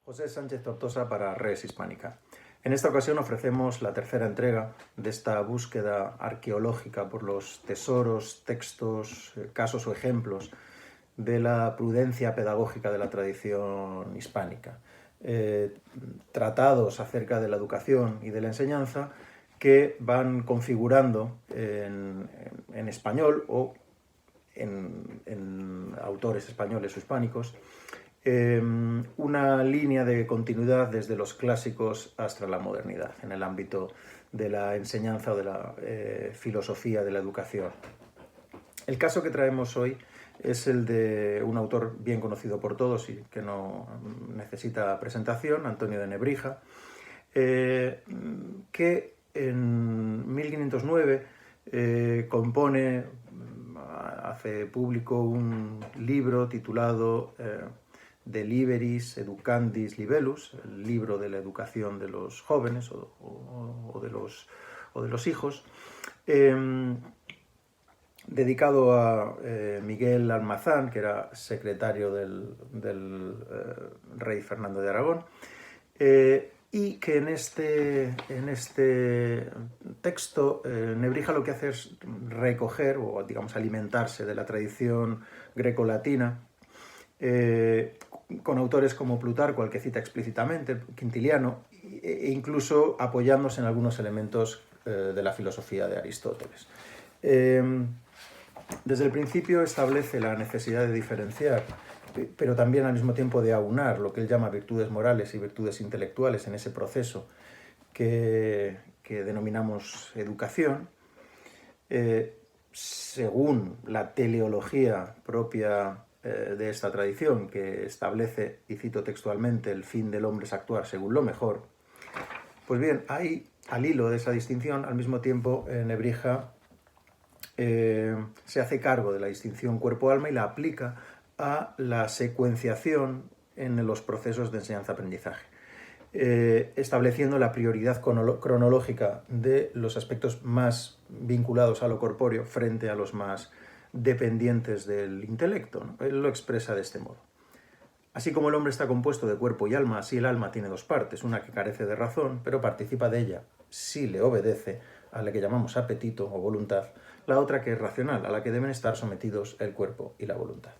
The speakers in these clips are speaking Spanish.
José Sánchez Tortosa para Res Hispánica. En esta ocasión ofrecemos la tercera entrega de esta búsqueda arqueológica por los tesoros, textos, casos o ejemplos de la prudencia pedagógica de la tradición hispánica. Tratados acerca de la educación y de la enseñanza que van configurando en español o en autores españoles o hispánicos una línea de continuidad desde los clásicos hasta la modernidad en el ámbito de la enseñanza o de la filosofía de la educación. El caso que traemos hoy es el de un autor bien conocido por todos y que no necesita presentación, Antonio de Nebrija, que en 1509 hace público un libro titulado De Liberis Educandis Libellus, el libro de la educación de los jóvenes o de los hijos, dedicado a Miguel Almazán, que era secretario del rey Fernando de Aragón, y que en este texto Nebrija lo que hace es recoger o, digamos, alimentarse de la tradición grecolatina, con autores como Plutarco, al que cita explícitamente, Quintiliano, e incluso apoyándose en algunos elementos de la filosofía de Aristóteles. Desde el principio establece la necesidad de diferenciar, pero también al mismo tiempo de aunar lo que él llama virtudes morales y virtudes intelectuales en ese proceso que denominamos educación, según la teleología propia de esta tradición, que establece, y cito textualmente, el fin del hombre es actuar según lo mejor. Pues bien, hay, al hilo de esa distinción, al mismo tiempo Nebrija se hace cargo de la distinción cuerpo-alma y la aplica a la secuenciación en los procesos de enseñanza-aprendizaje, estableciendo la prioridad cronológica de los aspectos más vinculados a lo corpóreo frente a los más dependientes del intelecto, ¿no? Él lo expresa de este modo. Así como el hombre está compuesto de cuerpo y alma, así el alma tiene dos partes, una que carece de razón, pero participa de ella si le obedece, a la que llamamos apetito o voluntad, la otra que es racional, a la que deben estar sometidos el cuerpo y la voluntad.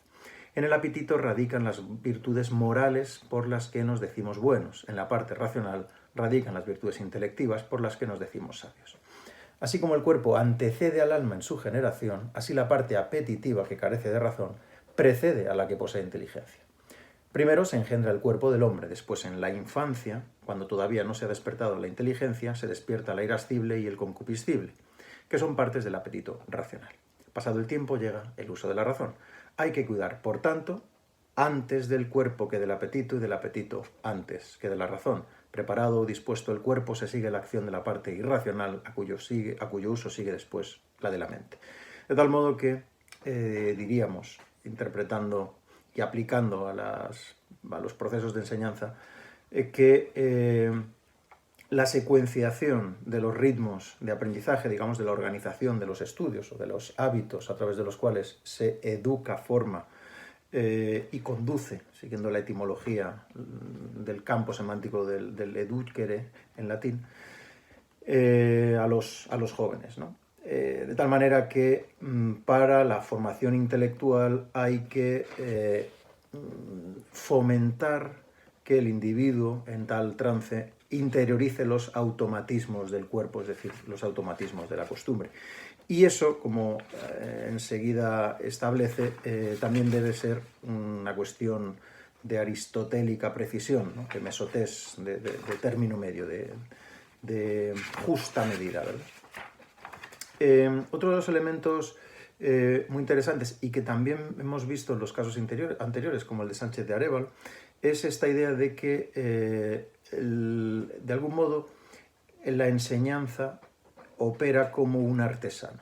En el apetito radican las virtudes morales por las que nos decimos buenos, en la parte racional radican las virtudes intelectivas por las que nos decimos sabios. Así como el cuerpo antecede al alma en su generación, así la parte apetitiva que carece de razón precede a la que posee inteligencia. Primero se engendra el cuerpo del hombre, después en la infancia, cuando todavía no se ha despertado la inteligencia, se despierta la irascible y el concupiscible, que son partes del apetito racional. Pasado el tiempo llega el uso de la razón. Hay que cuidar, por tanto, antes del cuerpo que del apetito y del apetito antes que de la razón. Preparado o dispuesto el cuerpo, se sigue la acción de la parte irracional, a cuyo uso sigue después la de la mente. De tal modo que, diríamos, interpretando y aplicando a los procesos de enseñanza, que la secuenciación de los ritmos de aprendizaje, digamos, de la organización de los estudios o de los hábitos a través de los cuales se educa, forma y conduce, siguiendo la etimología del campo semántico del educere en latín, a los jóvenes, ¿no? De tal manera que para la formación intelectual hay que fomentar que el individuo en tal trance interiorice los automatismos del cuerpo, es decir, los automatismos de la costumbre. Y eso, como enseguida establece, también debe ser una cuestión de aristotélica precisión, ¿no? De mesotés, de término medio, de justa medida, ¿verdad? Otro de los elementos muy interesantes y que también hemos visto en los casos anteriores, como el de Sánchez de Arévalo, es esta idea de que, de algún modo, la enseñanza opera como un artesano.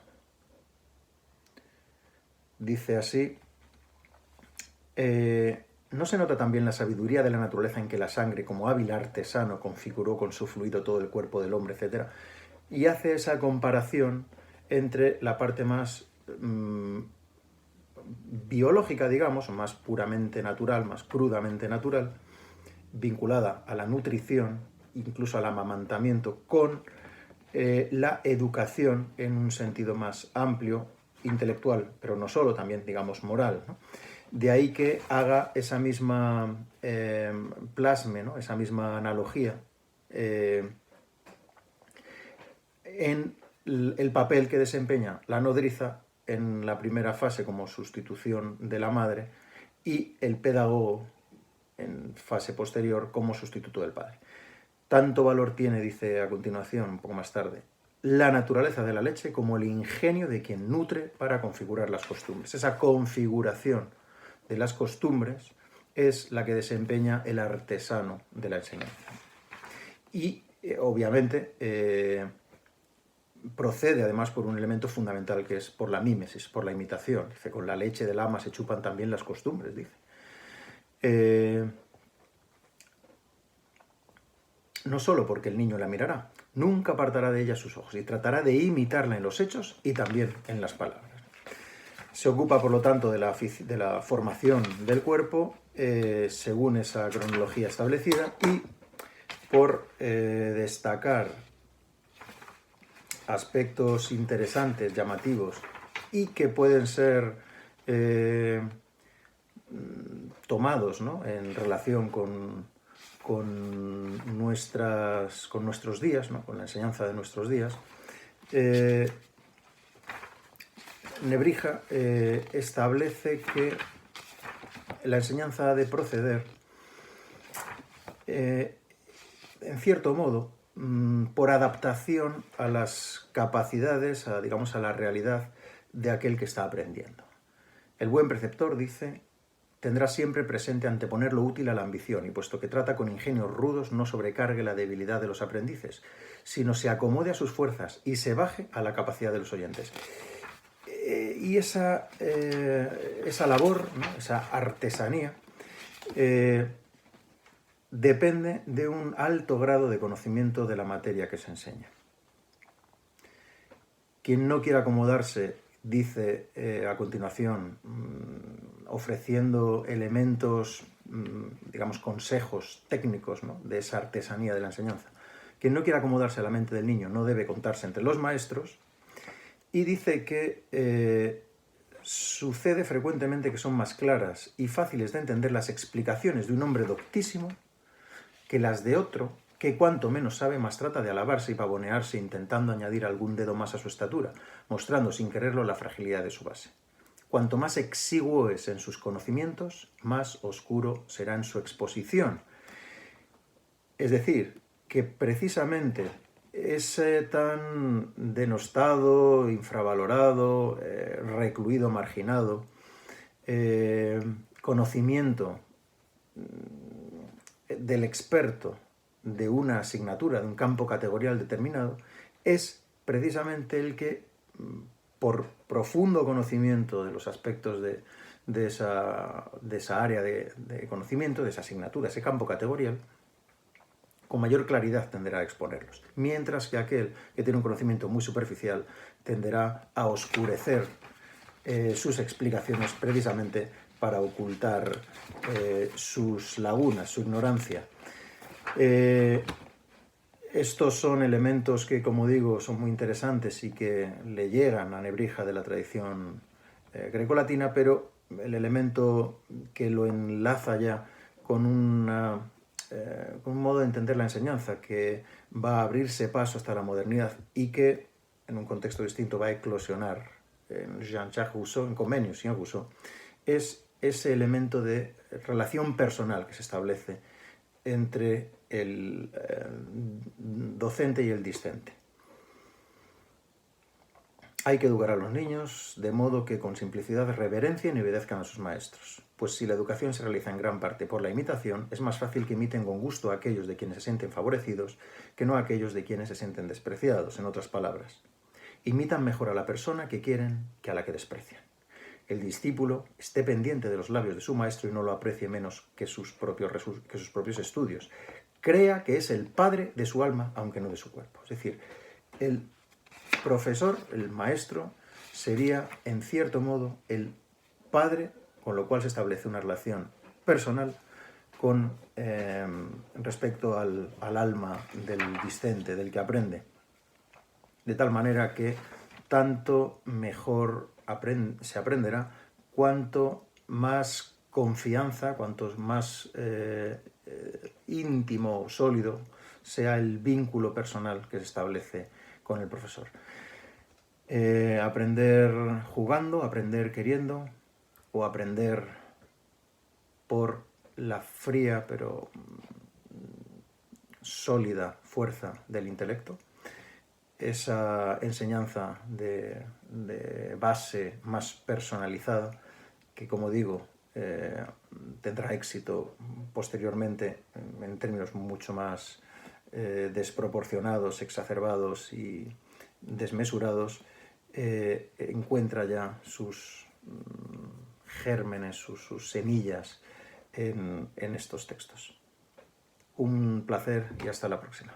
Dice así: ¿no se nota también la sabiduría de la naturaleza en que la sangre, como hábil artesano, configuró con su fluido todo el cuerpo del hombre, etcétera? Y hace esa comparación entre la parte más biológica, digamos, más puramente natural, más crudamente natural, vinculada a la nutrición, incluso al amamantamiento, con la educación en un sentido más amplio, intelectual, pero no solo, también, digamos, moral, ¿no? De ahí que haga esa misma plasme, ¿no? Esa misma analogía en el papel que desempeña la nodriza en la primera fase como sustitución de la madre y el pedagogo en fase posterior como sustituto del padre. Tanto valor tiene, dice a continuación, un poco más tarde, la naturaleza de la leche como el ingenio de quien nutre para configurar las costumbres. Esa configuración de las costumbres es la que desempeña el artesano de la enseñanza. Y, obviamente, procede además por un elemento fundamental que es por la mímesis, por la imitación. Dice, con la leche del ama se chupan también las costumbres, dice. No solo porque el niño la mirará, nunca apartará de ella sus ojos y tratará de imitarla en los hechos y también en las palabras. Se ocupa, por lo tanto, de la formación del cuerpo según esa cronología establecida y por destacar aspectos interesantes, llamativos y que pueden ser tomados, ¿no?, en relación con nuestros días, ¿no?, con la enseñanza de nuestros días. Nebrija establece que la enseñanza ha de proceder, en cierto modo, por adaptación a las capacidades, digamos, a la realidad de aquel que está aprendiendo. El buen preceptor, dice, tendrá siempre presente anteponer lo útil a la ambición, y puesto que trata con ingenios rudos, no sobrecargue la debilidad de los aprendices, sino se acomode a sus fuerzas y se baje a la capacidad de los oyentes. Y esa labor, ¿no?, esa artesanía, depende de un alto grado de conocimiento de la materia que se enseña. Quien no quiera acomodarse, dice a continuación, ofreciendo elementos, digamos, consejos técnicos, ¿no?, de esa artesanía de la enseñanza. Quien no quiera acomodarse a la mente del niño no debe contarse entre los maestros, y dice que sucede frecuentemente que son más claras y fáciles de entender las explicaciones de un hombre doctísimo que las de otro, que cuanto menos sabe, más trata de alabarse y pavonearse, intentando añadir algún dedo más a su estatura, mostrando sin quererlo la fragilidad de su base. Cuanto más exiguo es en sus conocimientos, más oscuro será en su exposición. Es decir, que precisamente ese tan denostado, infravalorado, recluido, marginado, conocimiento del experto de una asignatura, de un campo categorial determinado, es precisamente el que, por profundo conocimiento de los aspectos de esa área de conocimiento, de esa asignatura, ese campo categorial, con mayor claridad tenderá a exponerlos. Mientras que aquel que tiene un conocimiento muy superficial tenderá a oscurecer sus explicaciones precisamente para ocultar sus lagunas, su ignorancia. Estos son elementos que, como digo, son muy interesantes y que le llegan a Nebrija de la tradición grecolatina, pero el elemento que lo enlaza ya con un modo de entender la enseñanza que va a abrirse paso hasta la modernidad y que, en un contexto distinto, va a eclosionar en Jean-Jacques Rousseau, en Comenius y en Rousseau, es ese elemento de relación personal que se establece entre el docente y el discente. Hay que educar a los niños de modo que con simplicidad reverencien y obedezcan a sus maestros, pues si la educación se realiza en gran parte por la imitación, es más fácil que imiten con gusto a aquellos de quienes se sienten favorecidos que no a aquellos de quienes se sienten despreciados. En otras palabras, imitan mejor a la persona que quieren que a la que desprecian. El discípulo esté pendiente de los labios de su maestro y no lo aprecie menos que sus propios estudios. Crea que es el padre de su alma, aunque no de su cuerpo. Es decir, el profesor, el maestro, sería, en cierto modo, el padre, con lo cual se establece una relación personal con respecto al alma del discente, del que aprende. De tal manera que tanto mejor se aprenderá, cuanto más confianza, cuanto más íntimo, sólido sea el vínculo personal que se establece con el profesor. Aprender jugando, aprender queriendo, o aprender por la fría pero sólida fuerza del intelecto. Esa enseñanza de base más personalizada, que como digo, tendrá éxito posteriormente en términos mucho más desproporcionados, exacerbados y desmesurados, encuentra ya sus gérmenes, sus semillas en estos textos. Un placer y hasta la próxima.